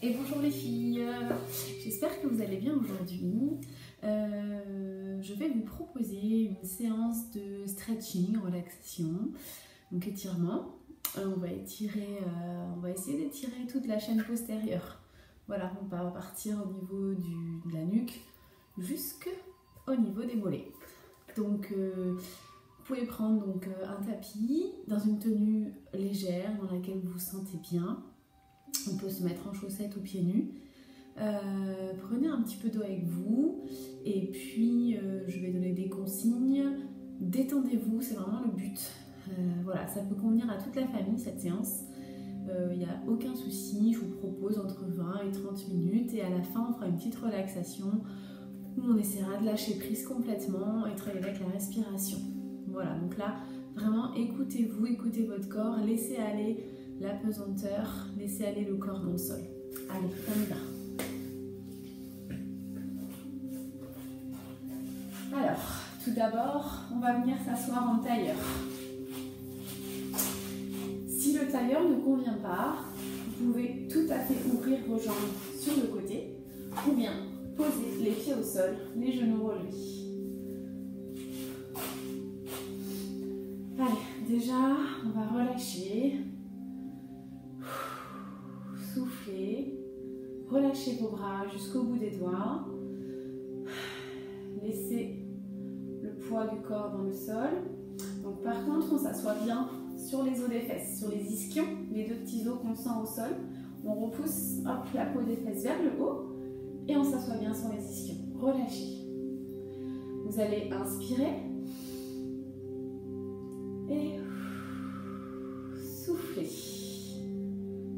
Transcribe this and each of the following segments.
Et bonjour les filles, j'espère que vous allez bien aujourd'hui. Je vais vous proposer une séance de stretching, relaxation, donc étirement. On va essayer d'étirer toute la chaîne postérieure. Voilà, on va partir au niveau de la nuque jusqu'au niveau des mollets. Donc vous pouvez prendre un tapis dans une tenue légère dans laquelle vous vous sentez bien. On peut se mettre en chaussettes ou pieds nus. Prenez un petit peu d'eau avec vous et puis je vais donner des consignes. Détendez-vous, c'est vraiment le but. Voilà, ça peut convenir à toute la famille cette séance. Il n'y a aucun souci, je vous propose entre 20 et 30 minutes et à la fin on fera une petite relaxation où on essaiera de lâcher prise complètement et travailler avec la respiration. Voilà, donc là vraiment écoutez-vous, écoutez votre corps, laissez aller la pesanteur, laissez aller le corps dans le sol. Allez, on y va. Alors, tout d'abord, on va venir s'asseoir en tailleur. Si le tailleur ne convient pas, vous pouvez tout à fait ouvrir vos jambes sur le côté ou bien poser les pieds au sol, les genoux relevés. Allez, déjà, on va relâcher. Soufflez, relâchez vos bras jusqu'au bout des doigts, laissez le poids du corps dans le sol. Donc par contre on s'assoit bien sur les os des fesses, sur les ischions, les deux petits os qu'on sent au sol. On repousse la peau des fesses vers le haut et on s'assoit bien sur les ischions. Relâchez. Vous allez inspirer et souffler.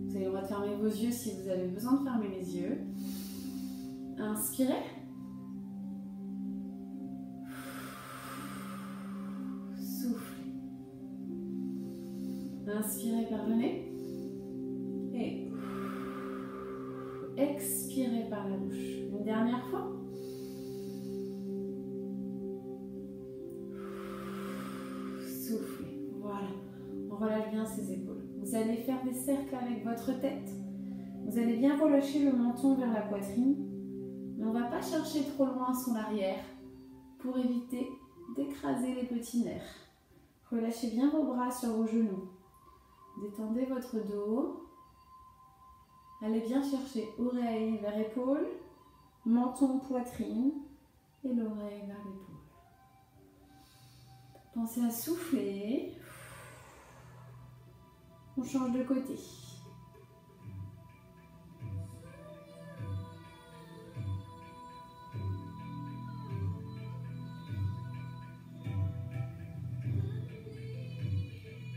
Vous avez le droit de fermer vos yeux si vous avez besoin de fermer les yeux. Inspirez. Soufflez. Inspirez par le nez. Et expirez par la bouche. Une dernière fois. Soufflez. Voilà. On relâche bien ses épaules. Vous allez faire des cercles avec votre tête. Vous allez bien relâcher le menton vers la poitrine. Mais on ne va pas chercher trop loin sur l'arrière pour éviter d'écraser les petits nerfs. Relâchez bien vos bras sur vos genoux. Détendez votre dos. Allez bien chercher oreille vers épaule, menton, poitrine et l'oreille vers l'épaule. Pensez à souffler. On change de côté.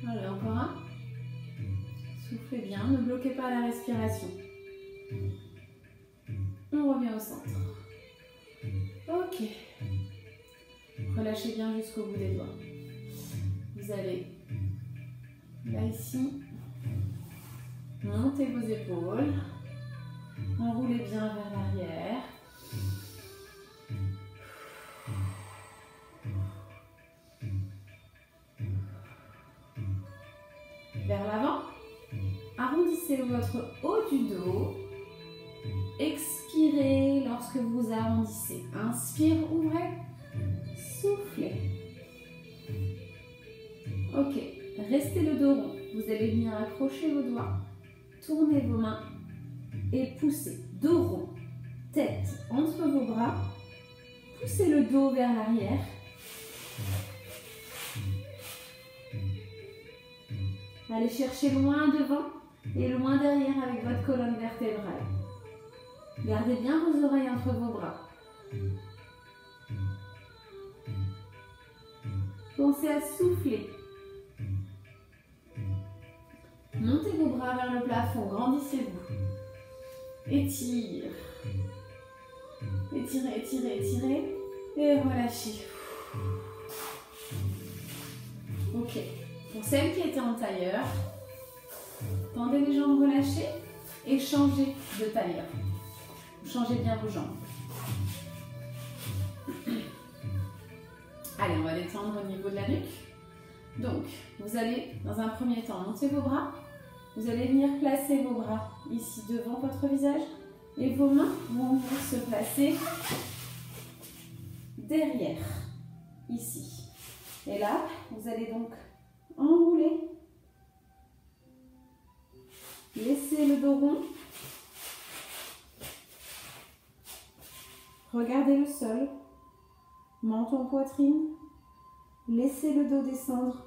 Allez, encore un. Soufflez bien, ne bloquez pas la respiration. On revient au centre. Ok. Relâchez bien jusqu'au bout des doigts. Vous allez là ici, montez vos épaules, enroulez bien vers l'arrière. Vers l'avant, arrondissez votre haut du dos. Expirez lorsque vous arrondissez. Inspire, ouvrez, soufflez. Ok. Restez le dos rond. Vous allez venir accrocher vos doigts, tournez vos mains et poussez. Dos rond, tête entre vos bras. Poussez le dos vers l'arrière. Allez chercher loin devant et loin derrière avec votre colonne vertébrale. Gardez bien vos oreilles entre vos bras. Pensez à souffler. Montez vos bras vers le plafond, grandissez-vous. Étire. Étirez, étirez, étirez. Et relâchez. Ok. Pour celles qui étaient en tailleur, tendez les jambes relâchées et changez de tailleur. Changez bien vos jambes. Allez, on va détendre au niveau de la nuque. Donc, vous allez, dans un premier temps, monter vos bras. Vous allez venir placer vos bras ici devant votre visage et vos mains vont venir se placer derrière, ici. Et là, vous allez donc enrouler. Laissez le dos rond. Regardez le sol. Menton, poitrine. Laissez le dos descendre.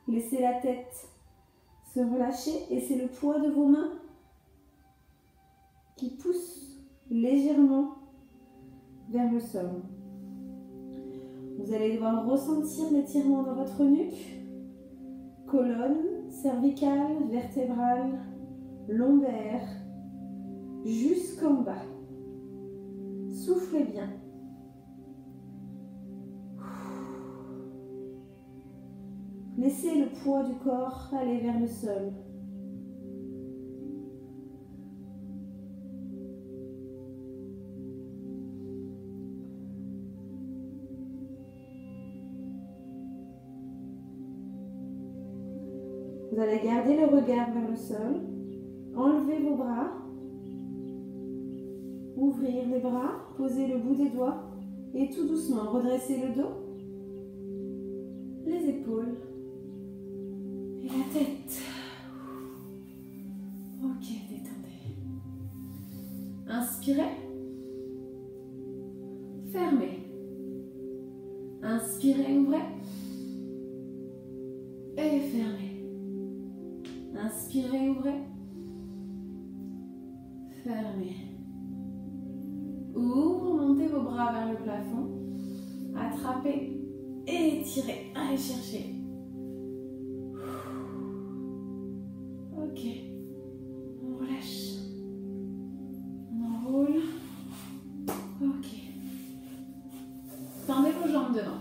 Laissez la tête se relâcher et c'est le poids de vos mains qui pousse légèrement vers le sol. Vous allez devoir ressentir l'étirement dans votre nuque, colonne, cervicale, vertébrale, lombaire, jusqu'en bas. Soufflez bien. Laissez le poids du corps aller vers le sol. Vous allez garder le regard vers le sol. Enlevez vos bras. Ouvrir les bras. Posez le bout des doigts. Et tout doucement, redressez le dos. Les épaules. Et la tête. Ok, détendez. Inspirez. Fermez. Inspirez, ouvrez. Et fermez. Inspirez, ouvrez. Fermez. Ouvre, montez vos bras vers le plafond. Attrapez et étirez. Allez chercher. Ok. On relâche. On enroule. Ok. Tendez vos jambes devant.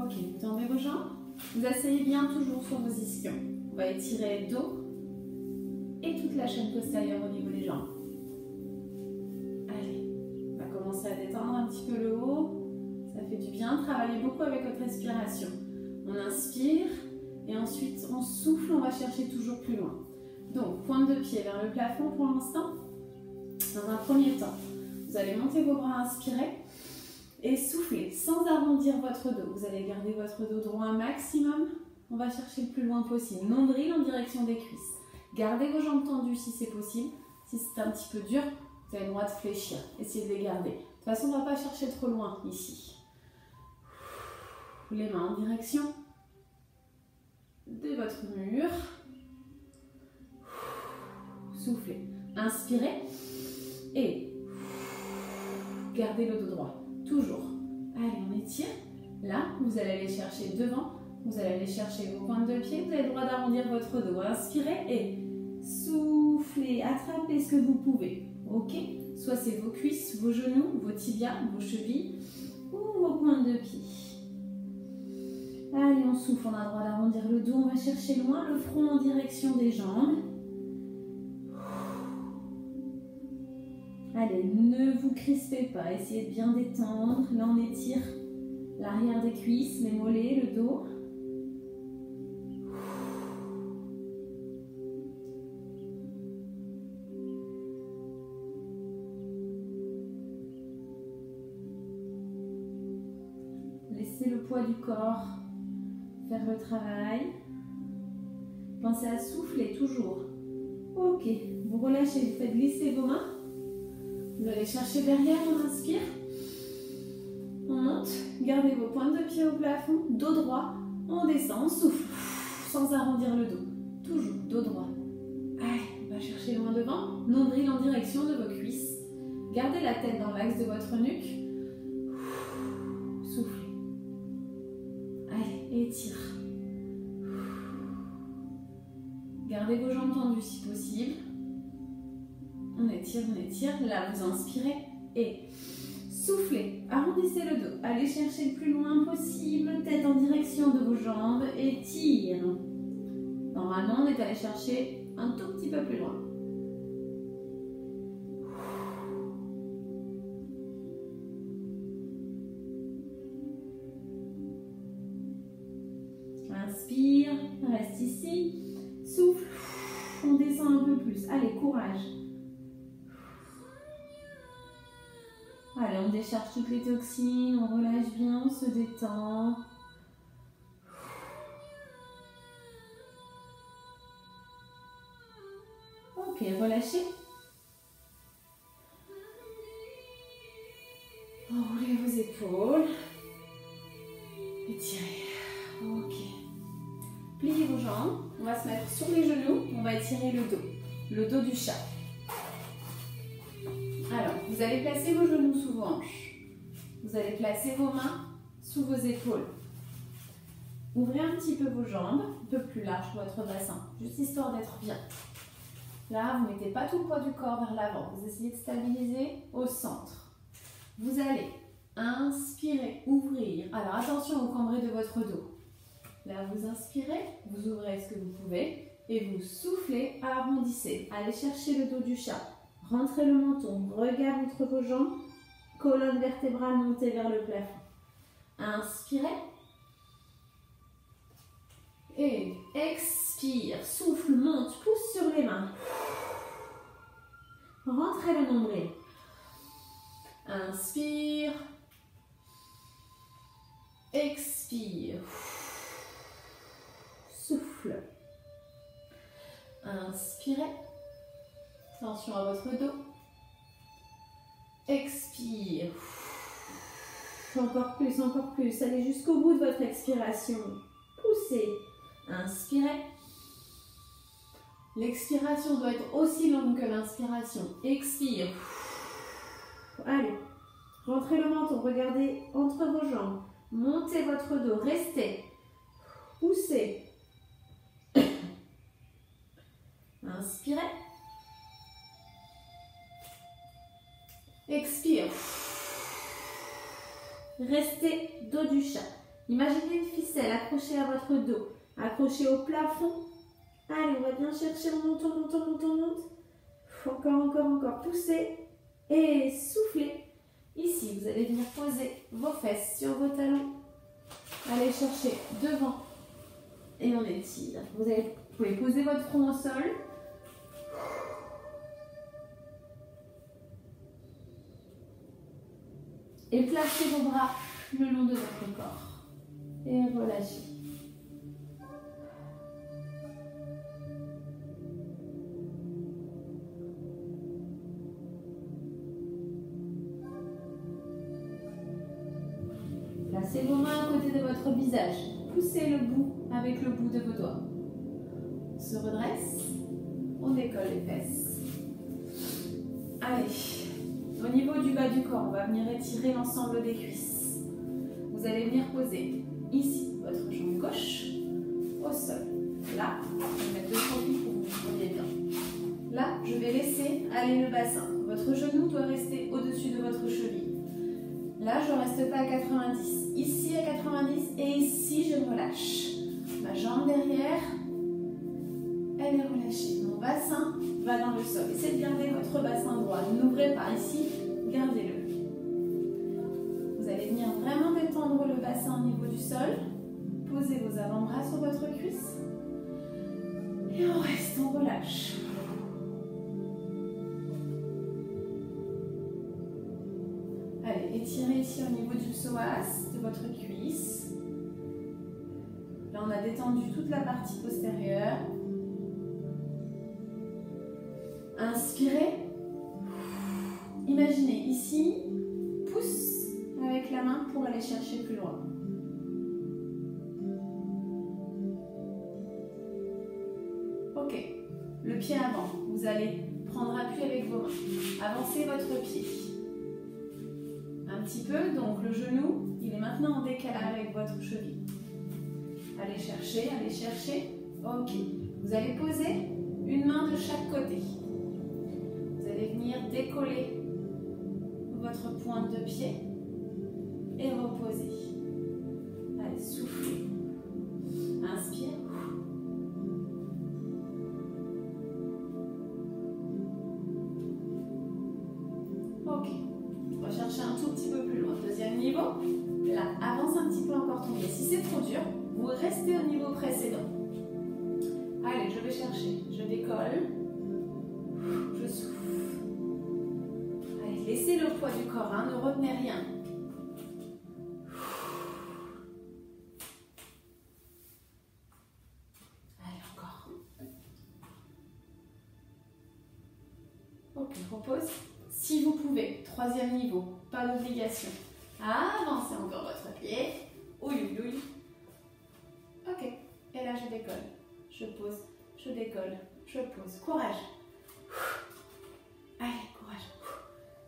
Ok, vous tendez vos jambes. Vous asseyez bien toujours sur vos ischions. On va étirer le dos et toute la chaîne postérieure au niveau des jambes. Allez, on va commencer à détendre un petit peu le haut. Ça fait du bien. Travaillez beaucoup avec votre respiration. On inspire et ensuite on souffle. On va chercher toujours plus loin. Donc, pointe de pied vers le plafond pour l'instant. Dans un premier temps, vous allez monter vos bras, inspirer. Et soufflez sans arrondir votre dos. Vous allez garder votre dos droit un maximum. On va chercher le plus loin possible. Nombril en direction des cuisses. Gardez vos jambes tendues si c'est possible. Si c'est un petit peu dur, vous avez le droit de fléchir. Essayez de les garder. De toute façon, on ne va pas chercher trop loin ici. Les mains en direction de votre mur. Soufflez. Inspirez. Et gardez le dos droit. Toujours. Allez, on étire. Là, vous allez aller chercher devant. Vous allez aller chercher vos pointes de pied. Vous avez le droit d'arrondir votre dos. Inspirez et soufflez. Attrapez ce que vous pouvez. Ok? Soit c'est vos cuisses, vos genoux, vos tibias, vos chevilles ou vos pointes de pied. Allez, on souffle. On a le droit d'arrondir le dos. On va chercher loin le front en direction des jambes. Allez, ne vous crispez pas, essayez de bien détendre. Là, on étire l'arrière des cuisses, les mollets, le dos. Laissez le poids du corps faire le travail. Pensez à souffler toujours. Ok, vous relâchez, vous faites glisser vos mains. Vous allez chercher derrière, on inspire. On monte, gardez vos pointes de pied au plafond, dos droit. On descend, on souffle, sans arrondir le dos. Toujours, dos droit. Allez, on va chercher loin devant. Nombril en direction de vos cuisses. Gardez la tête dans l'axe de votre nuque. Soufflez. Allez, étire. Gardez vos jambes tendues si possible. On étire, on étire. Là, vous inspirez et soufflez. Arrondissez le dos. Allez chercher le plus loin possible. Tête en direction de vos jambes. Étire. Normalement, on est allé chercher un tout petit peu plus loin. Inspire. Reste plus. Allez, courage. Allez, on décharge toutes les toxines, on relâche bien, on se détend. Ok, relâchez. Enroulez vos épaules. Étirez. Ok. Pliez vos jambes. On va se mettre sur les genoux. On va étirer le dos du chat. Alors, vous allez placer vos genoux sous vos hanches. Vous allez placer vos mains sous vos épaules. Ouvrez un petit peu vos jambes, un peu plus large votre bassin, juste histoire d'être bien. Là, vous ne mettez pas tout le poids du corps vers l'avant. Vous essayez de stabiliser au centre. Vous allez inspirer, ouvrir. Alors, attention au cambré de votre dos. Là, vous inspirez, vous ouvrez ce que vous pouvez et vous soufflez, arrondissez. Allez chercher le dos du chat. Rentrez le menton, regard entre vos jambes, colonne vertébrale montée vers le plafond. Inspirez. Et expire, souffle, monte, pousse sur les mains. Rentrez le nombril. Inspire. Expire. Souffle. Inspirez. Attention à votre dos. Expire. Encore plus, encore plus. Allez jusqu'au bout de votre expiration. Poussez. Inspirez. L'expiration doit être aussi longue que l'inspiration. Expire. Allez. Rentrez le menton. Regardez entre vos jambes. Montez votre dos. Restez. Poussez. Inspirez. Expire. Restez dos du chat. Imaginez une ficelle accrochée à votre dos, accrochée au plafond. Allez, on va bien chercher, on monte, on monte, on monte, on monte. Encore, encore, encore. Poussez et soufflez. Ici, vous allez venir poser vos fesses sur vos talons. Allez chercher devant et on étire. Vous pouvez poser votre front au sol. Et placez vos bras le long de votre corps. Et relâchez. Placez vos mains à côté de votre visage. Poussez le bout avec le bout de vos doigts. On se redresse. On décolle les fesses. Allez. Au niveau du bas du corps, on va venir étirer l'ensemble des cuisses. Vous allez venir poser ici votre jambe gauche au sol. Là, je vais mettre deux profils pour que vous voyez bien. Là, je vais laisser aller le bassin. Votre genou doit rester au-dessus de votre cheville. Là, je ne reste pas à 90. Ici à 90 et ici, je relâche. Ma jambe derrière, elle est relâchée. Mon bassin va dans le sol. Essayez de garder votre bassin droit. N'ouvrez pas ici, gardez-le. Vous allez venir vraiment détendre le bassin au niveau du sol. Posez vos avant-bras sur votre cuisse. Et on reste, on relâche. Allez, étirez ici au niveau du psoas, de votre cuisse. Là, on a détendu toute la partie postérieure. Inspirez. Imaginez ici, pousse avec la main pour aller chercher plus loin. Ok, le pied avant. Vous allez prendre appui avec vos mains. Avancez votre pied. Un petit peu, donc le genou, il est maintenant en décalage avec votre cheville. Allez chercher, allez chercher. Ok, vous allez poser une main de chaque côté. Vous allez venir décoller votre pointe de pied et reposer. Allez, soufflez. Inspire. Ok. On va chercher un tout petit peu plus loin. Deuxième niveau. Là, avance un petit peu encore ton pied. Si c'est trop dur, vous restez au niveau précédent. Allez, je vais chercher. Je décolle. je souffle. Allez, laissez le poids du corps, hein, ne retenez rien. Allez, encore. Ok, repose. Si vous pouvez, troisième niveau, pas d'obligation. Avancez encore votre pied. Oui, oui, oui. Ok, et là je décolle. Je pose, je décolle, je pose. Courage. Allez, courage.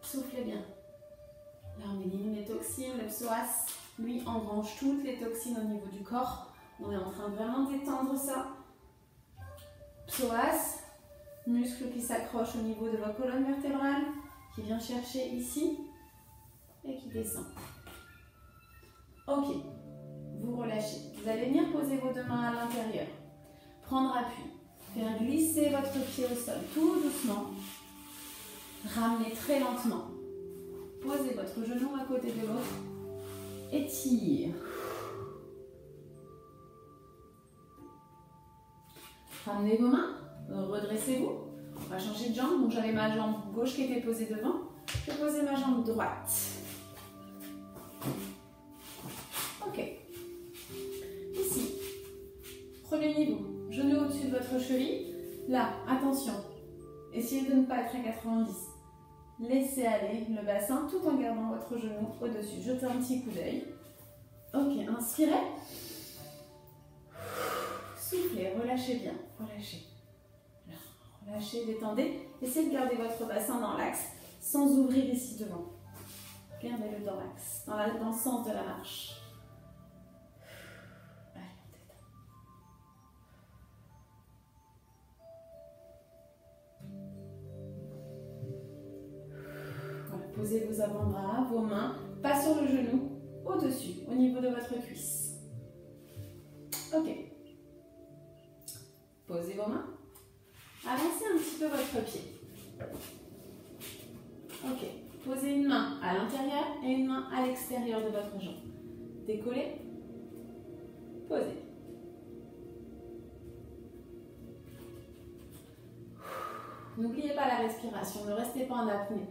Soufflez bien. Là, on élimine les toxines. Le psoas, lui, engrange toutes les toxines au niveau du corps. On est en train de vraiment détendre ça. Psoas, muscle qui s'accroche au niveau de votre colonne vertébrale, qui vient chercher ici et qui descend. Ok, vous relâchez. Vous allez venir poser vos deux mains à l'intérieur. Prendre appui. Faire glisser votre pied au sol tout doucement. Ramenez très lentement. Posez votre genou à côté de l'autre. Étire. Ramenez vos mains. Redressez-vous. On va changer de jambe. Donc j'avais ma jambe gauche qui était posée devant. Je vais poser ma jambe droite. Ok. Ici. Premier niveau. Genou au-dessus de votre cheville. Là, attention. Essayez de ne pas être à 90. Laissez aller le bassin tout en gardant votre genou au-dessus. Jetez un petit coup d'œil. Ok, inspirez. Soufflez, relâchez bien. Relâchez. Relâchez, détendez. Essayez de garder votre bassin dans l'axe sans ouvrir ici devant. Gardez-le dans l'axe, dans le sens de la marche. Allez, on détend. Voilà, posez vos avant-bras, vos mains, pas sur le genou, au-dessus, au niveau de votre cuisse. Ok. Posez vos mains. Avancez un petit peu votre pied. Ok. Posez une main à l'intérieur et une main à l'extérieur de votre jambe. Décollez. Posez. N'oubliez pas la respiration, ne restez pas en apnée.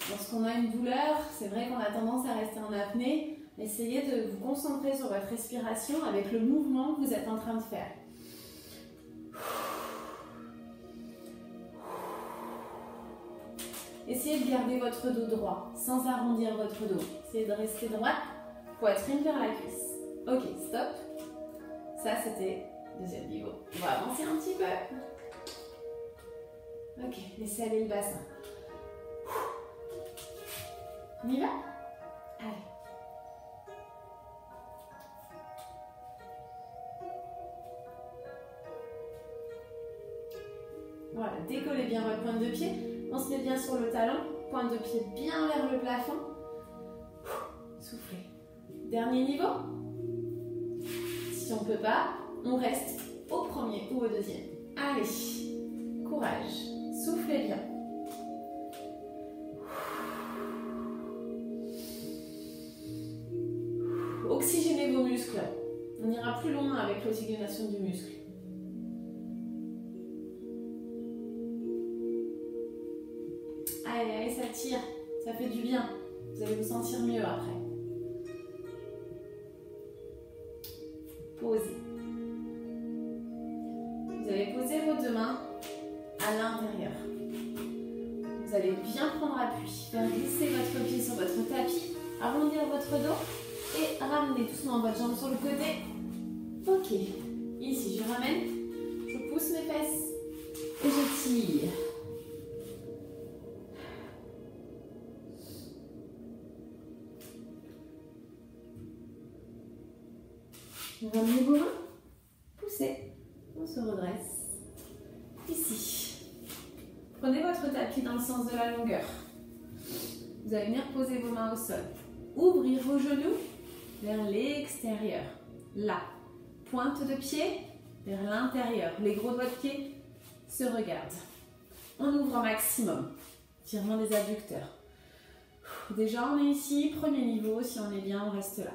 Lorsqu'on a une douleur, c'est vrai qu'on a tendance à rester en apnée. Essayez de vous concentrer sur votre respiration avec le mouvement que vous êtes en train de faire. Essayez de garder votre dos droit, sans arrondir votre dos. Essayez de rester droit, poitrine vers la cuisse. Ok, stop. Ça, c'était le deuxième niveau. On va avancer un petit peu. Ok, laissez aller le bassin. On y va? Allez. Voilà, décollez bien votre pointe de pied. On se met bien sur le talon, pointe de pied bien vers le plafond. Soufflez. Dernier niveau. Si on ne peut pas, on reste au premier ou au deuxième. Allez, courage. Soufflez bien. Oxygénez vos muscles. On ira plus loin avec l'oxygénation du muscle. Allez, allez, ça tire, ça fait du bien. Vous allez vous sentir mieux après. Posez. Vous allez poser vos deux mains à l'intérieur. Vous allez bien prendre appui, faire glisser votre pied sur votre tapis, arrondir votre dos et ramener doucement votre jambe sur le côté. Ok. Ici, je ramène, je pousse mes fesses et je tire. Ramenez vos mains, poussez, on se redresse. Ici, prenez votre tapis dans le sens de la longueur. Vous allez venir poser vos mains au sol. Ouvrir vos genoux vers l'extérieur. Là, pointe de pied vers l'intérieur. Les gros doigts de pied se regardent. On ouvre un maximum. Tirement des adducteurs. Déjà, on est ici, premier niveau. Si on est bien, on reste là.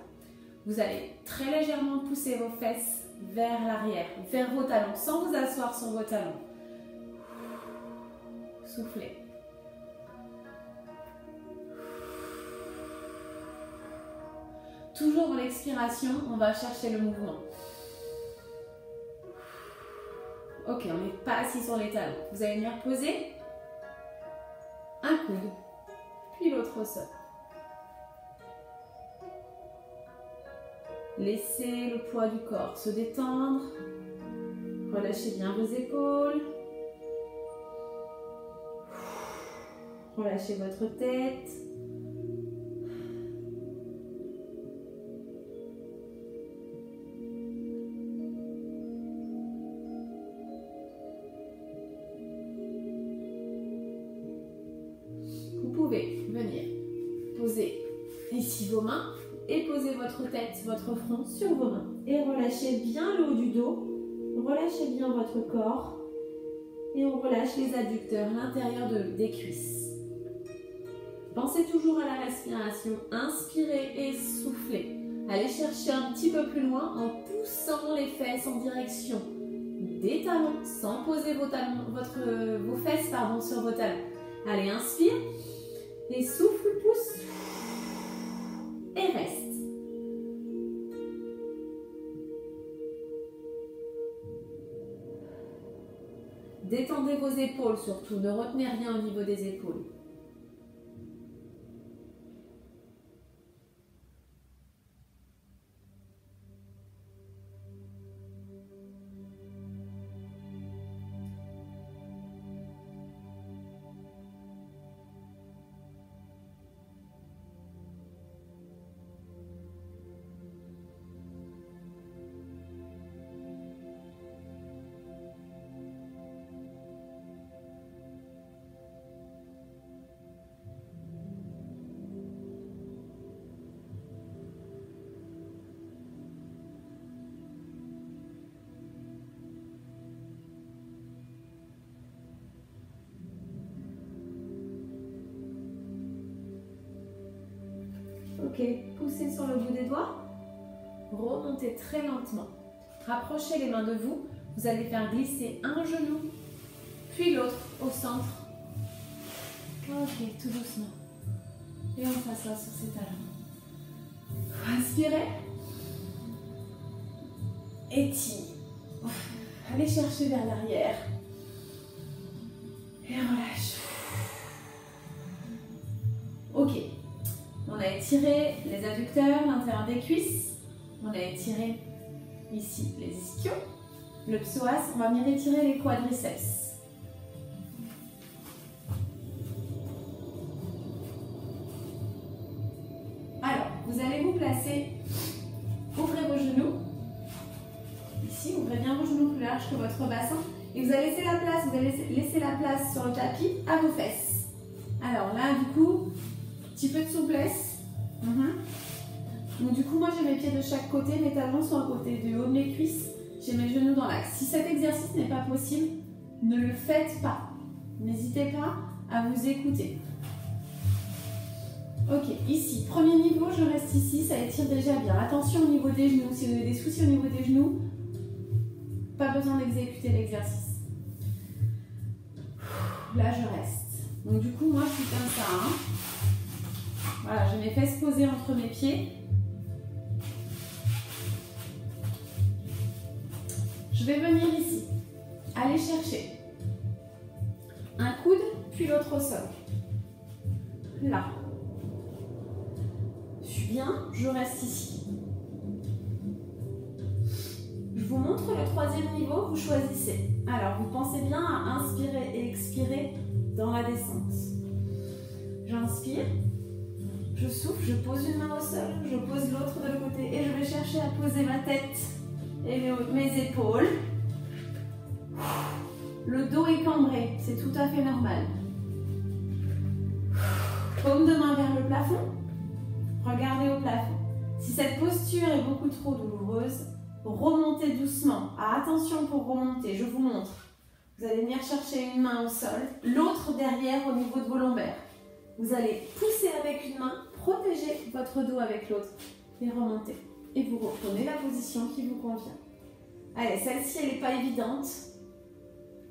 Vous allez très légèrement pousser vos fesses vers l'arrière, vers vos talons, sans vous asseoir sur vos talons. soufflez. Toujours dans l'expiration, on va chercher le mouvement. Ok, on n'est pas assis sur les talons. Vous allez venir poser un coude, puis l'autre au sol. Laissez le poids du corps se détendre. Relâchez bien vos épaules. Relâchez votre tête. Vous pouvez venir poser ici vos mains et posez votre tête, votre front sur vos mains. Et relâchez bien le haut du dos. Relâchez bien votre corps. Et on relâche les adducteurs, l'intérieur des cuisses. Pensez toujours à la respiration. Inspirez et soufflez. Allez chercher un petit peu plus loin en poussant les fesses en direction des talons, sans poser vos fesses sur vos talons. Allez, inspire et souffle, pousse et reste. Détendez vos épaules surtout, ne retenez rien au niveau des épaules. Ok, poussez sur le bout des doigts, remontez très lentement. Rapprochez les mains de vous, vous allez faire glisser un genou, puis l'autre au centre. Ok, tout doucement. Et on s'assoit sur ses talons. Inspirez. Étire. Allez chercher vers l'arrière. Et relâche. Ok. On a étiré les adducteurs, l'intérieur des cuisses. On a étiré ici les ischios. Le psoas, on va venir étirer les quadriceps. Alors, vous allez vous placer, ouvrez vos genoux. Ici, ouvrez bien vos genoux plus larges que votre bassin. Et vous allez laisser la place, sur le tapis à vos fesses. Alors là, du coup, un petit peu de souplesse. Donc du coup, moi j'ai mes pieds de chaque côté, mes talons sont à côté du haut de mes cuisses, j'ai mes genoux dans l'axe. Si cet exercice n'est pas possible, ne le faites pas. N'hésitez pas à vous écouter. Ok, ici, premier niveau, je reste ici, ça étire déjà bien. Attention au niveau des genoux, si vous avez des soucis au niveau des genoux, pas besoin d'exécuter l'exercice. Là, je reste. Donc du coup, moi je suis comme ça. Voilà, j'ai mes fesses posées entre mes pieds. Je vais venir ici. Allez chercher un coude, puis l'autre au sol. Là. Je suis bien, je reste ici. Je vous montre le troisième niveau, vous choisissez. Alors, vous pensez bien à inspirer et expirer dans la descente. J'inspire. Je souffle, je pose une main au sol, je pose l'autre de l'autre côté et je vais chercher à poser ma tête et mes épaules. Le dos est cambré, c'est tout à fait normal. Paume de main vers le plafond, regardez au plafond. Si cette posture est beaucoup trop douloureuse, remontez doucement. Ah, attention pour remonter, je vous montre. Vous allez venir chercher une main au sol, l'autre derrière au niveau de vos lombaires. Vous allez pousser avec une main, protéger votre dos avec l'autre et remonter. Et vous reprenez la position qui vous convient. Allez, celle-ci, elle n'est pas évidente.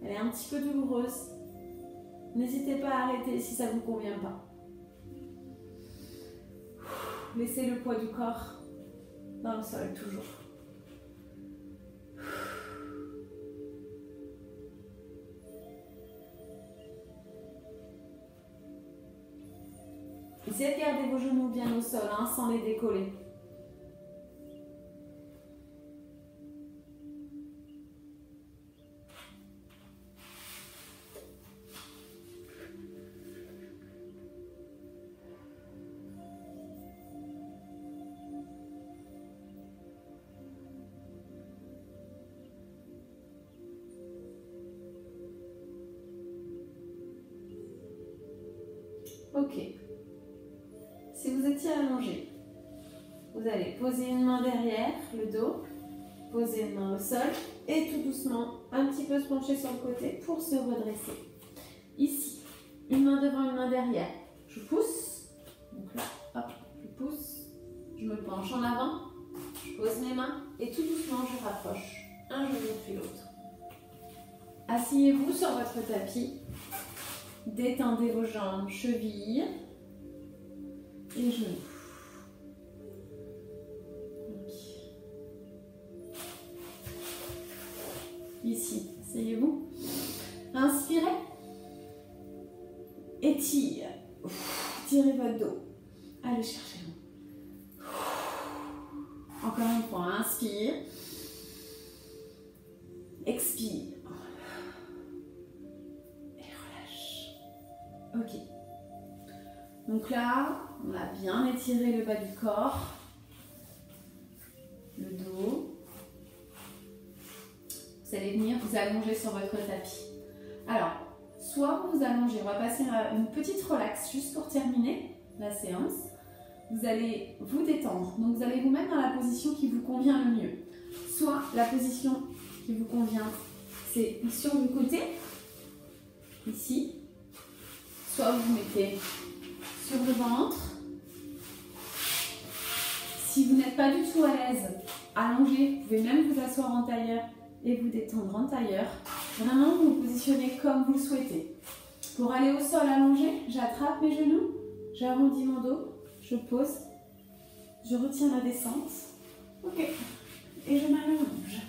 Elle est un petit peu douloureuse. N'hésitez pas à arrêter si ça ne vous convient pas. Laissez le poids du corps dans le sol, toujours. Essayez de garder vos genoux bien au sol, hein, sans les décoller. Ok. Si vous étiez allongé, vous allez poser une main derrière le dos, poser une main au sol et tout doucement, un petit peu se pencher sur le côté pour se redresser. Ici, une main devant, une main derrière. Je pousse. Donc là, hop, je pousse. Je me penche en avant. Je pose mes mains et tout doucement, je rapproche un genou puis l'autre. Asseyez-vous sur votre tapis. Détendez vos jambes, chevilles et genoux. Ici, asseyez-vous. Inspirez. Étire. Tirez votre dos. Allez chercher l'eau. Encore une fois, inspire. Expire. Et relâche. Ok. Donc là, on a bien étiré le bas du corps. Le dos. Vous allez venir vous allonger sur votre tapis. Alors, soit vous vous allongez, on va passer à une petite relax juste pour terminer la séance. Vous allez vous détendre, donc vous allez vous mettre dans la position qui vous convient le mieux. Soit la position qui vous convient, c'est sur le côté, ici. Soit vous vous mettez sur le ventre. Si vous n'êtes pas du tout à l'aise, allongez, vous pouvez même vous asseoir en tailleur et vous détendre en tailleur. Vraiment, vous vous positionnez comme vous le souhaitez. Pour aller au sol allongé, j'attrape mes genoux, j'arrondis mon dos, je pose, je retiens la descente. Ok. Et je m'allonge.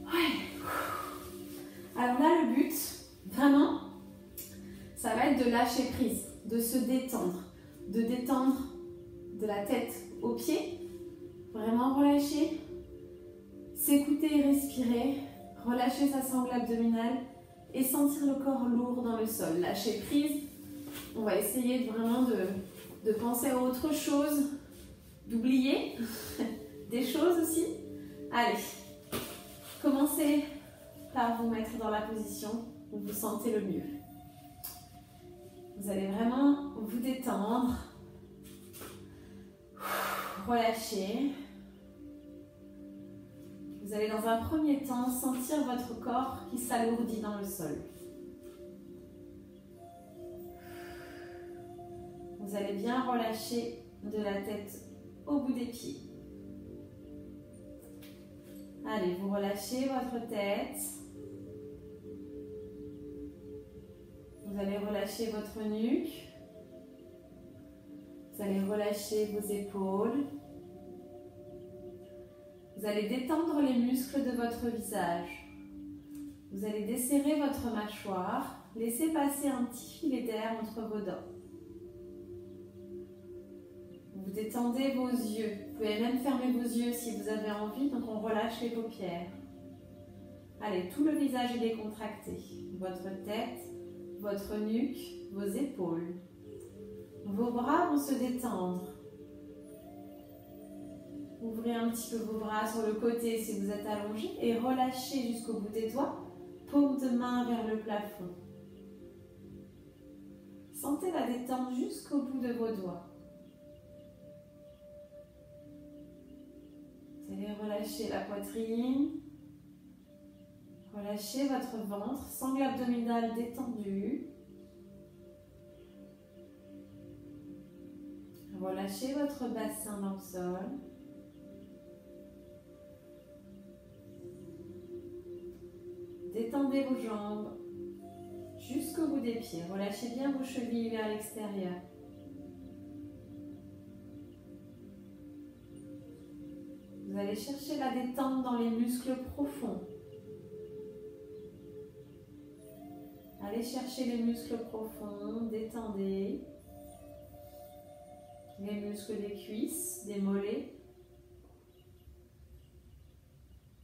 Ouais. Alors là, le but, vraiment, ça va être de lâcher prise, de se détendre, de la tête aux pieds, vraiment relâcher, s'écouter et respirer, relâcher sa sangle abdominale et sentir le corps lourd dans le sol. Lâcher prise, on va essayer vraiment de penser à autre chose, d'oublier des choses aussi. Allez, commencez par vous mettre dans la position où vous sentez le mieux. Vous allez vraiment vous détendre, relâcher. Vous allez dans un premier temps sentir votre corps qui s'alourdit dans le sol. Vous allez bien relâcher de la tête au bout des pieds. Allez, vous relâchez votre tête. Vous allez relâcher votre nuque. Vous allez relâcher vos épaules. Vous allez détendre les muscles de votre visage. Vous allez desserrer votre mâchoire. Laissez passer un petit filet d'air entre vos dents. Vous détendez vos yeux. Vous pouvez même fermer vos yeux si vous avez envie. Donc on relâche les paupières. Allez, tout le visage est décontracté. Votre tête, votre nuque, vos épaules. Vos bras vont se détendre. Ouvrez un petit peu vos bras sur le côté si vous êtes allongé et relâchez jusqu'au bout des doigts. Paume de main vers le plafond. Sentez la détente jusqu'au bout de vos doigts. Vous allez relâcher la poitrine. Relâchez votre ventre, sangle abdominale détendue. Relâchez votre bassin dans le sol. Détendez vos jambes, jusqu'au bout des pieds. Relâchez bien vos chevilles vers l'extérieur. Vous allez chercher la détente dans les muscles profonds. Allez chercher les muscles profonds, détendez les muscles des cuisses, des mollets,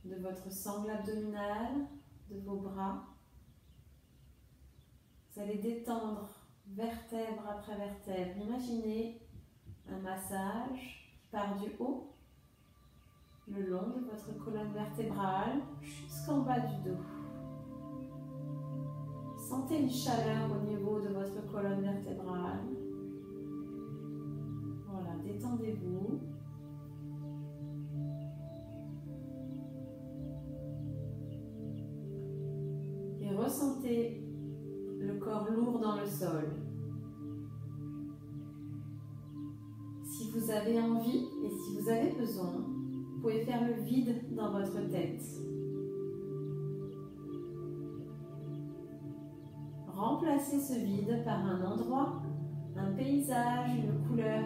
de votre sangle abdominale, de vos bras. Vous allez détendre vertèbre après vertèbre. Imaginez un massage qui part du haut, le long de votre colonne vertébrale, jusqu'en bas du dos. Sentez une chaleur au niveau de votre colonne vertébrale. Voilà, détendez-vous. Et ressentez le corps lourd dans le sol. Si vous avez envie et si vous avez besoin, vous pouvez faire le vide dans votre tête. Remplacez ce vide par un endroit, un paysage, une couleur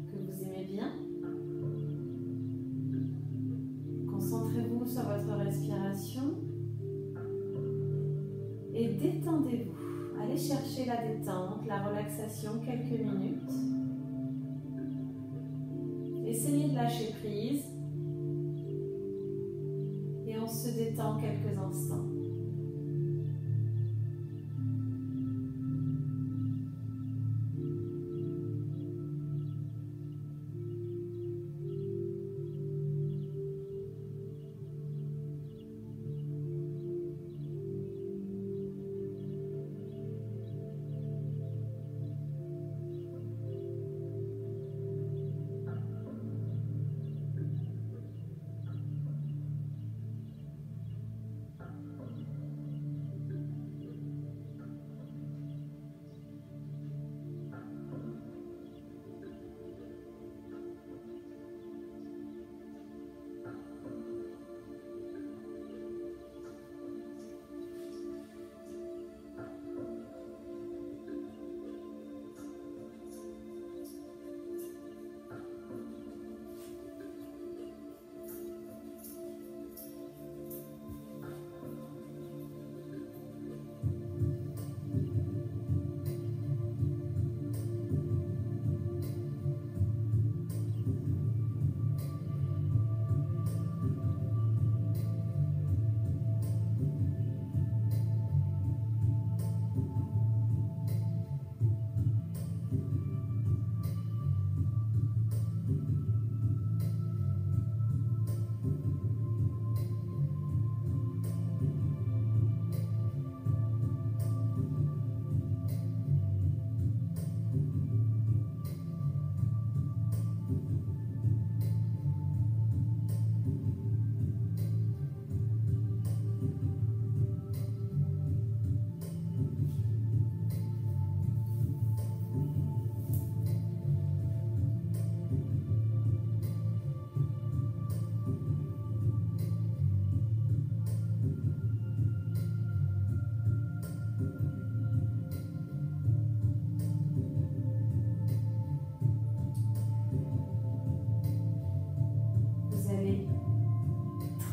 que vous aimez bien. Concentrez-vous sur votre respiration et détendez-vous. Allez chercher la détente, la relaxation quelques minutes. Essayez de lâcher prise et on se détend quelques instants.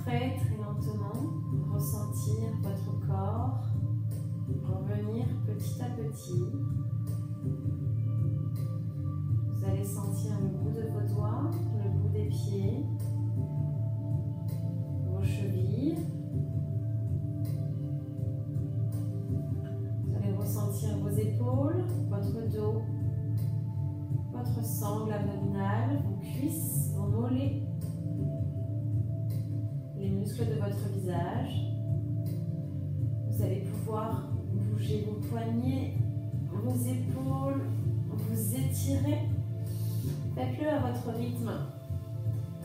Très lentement ressentir votre corps revenir petit à petit. Vous allez sentir le bout de vos doigts, le bout des pieds, vos chevilles. Vous allez ressentir vos épaules, votre dos, votre sangle abdominale, vos cuisses, vos mollets, les muscles de votre visage. Vous allez pouvoir bouger vos poignets, vos épaules, vous étirer. Faites-le à votre rythme.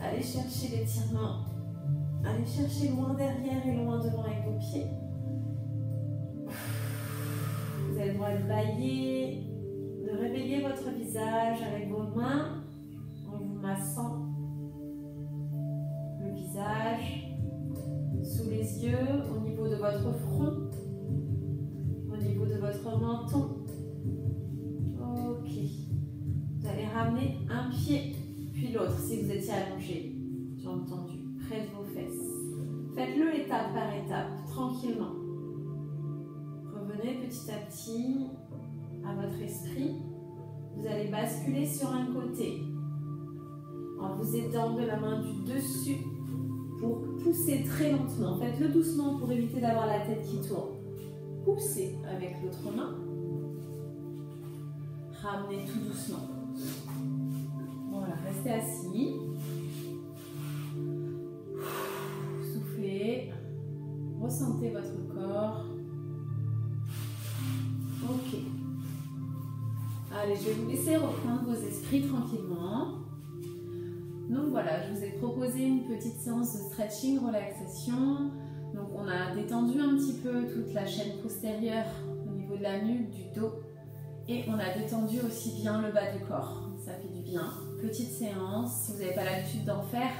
Allez chercher l'étirement. Allez chercher loin derrière et loin devant avec vos pieds. Vous avez le droit de bailler, de réveiller votre visage avec vos mains en vous massant le visage, sous les yeux, au niveau de votre front, au niveau petit à petit à votre esprit. Vous allez basculer sur un côté en vous aidant de la main du dessus pour pousser très lentement. Faites-le doucement pour éviter d'avoir la tête qui tourne. Poussez avec l'autre main. Ramenez tout doucement. Voilà, restez assis. Soufflez. Ressentez votre corps. Ok. Allez, je vais vous laisser reprendre vos esprits tranquillement. Donc voilà, je vous ai proposé une petite séance de stretching, relaxation. Donc on a détendu un petit peu toute la chaîne postérieure au niveau de la nuque, du dos. Et on a détendu aussi bien le bas du corps. Ça fait du bien. Petite séance. Si vous n'avez pas l'habitude d'en faire,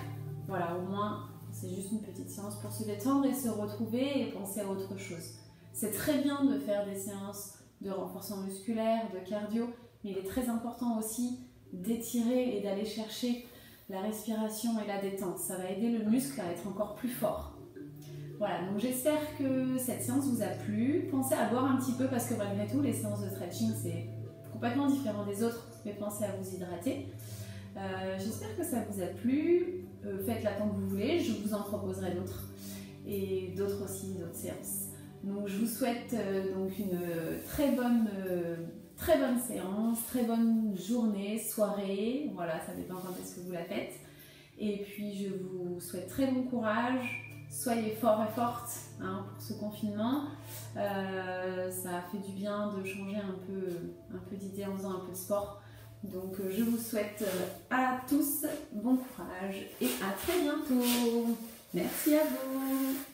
voilà, au moins c'est juste une petite séance pour se détendre et se retrouver et penser à autre chose. C'est très bien de faire des séances de renforcement musculaire, de cardio, mais il est très important aussi d'étirer et d'aller chercher la respiration et la détente. Ça va aider le muscle à être encore plus fort. Voilà, donc j'espère que cette séance vous a plu. Pensez à boire un petit peu parce que malgré tout, les séances de stretching, c'est complètement différent des autres, mais pensez à vous hydrater. J'espère que ça vous a plu. Faites-la tant que vous voulez, je vous en proposerai d'autres. Et d'autres aussi, d'autres séances. Donc je vous souhaite donc une très bonne séance, très bonne journée, soirée. Voilà, ça dépend quand est-ce que vous la faites. Et puis je vous souhaite très bon courage. Soyez forts et fortes hein, pour ce confinement. Ça a fait du bien de changer un peu d'idée en faisant un peu de sport. Donc je vous souhaite à tous bon courage et à très bientôt. Merci à vous.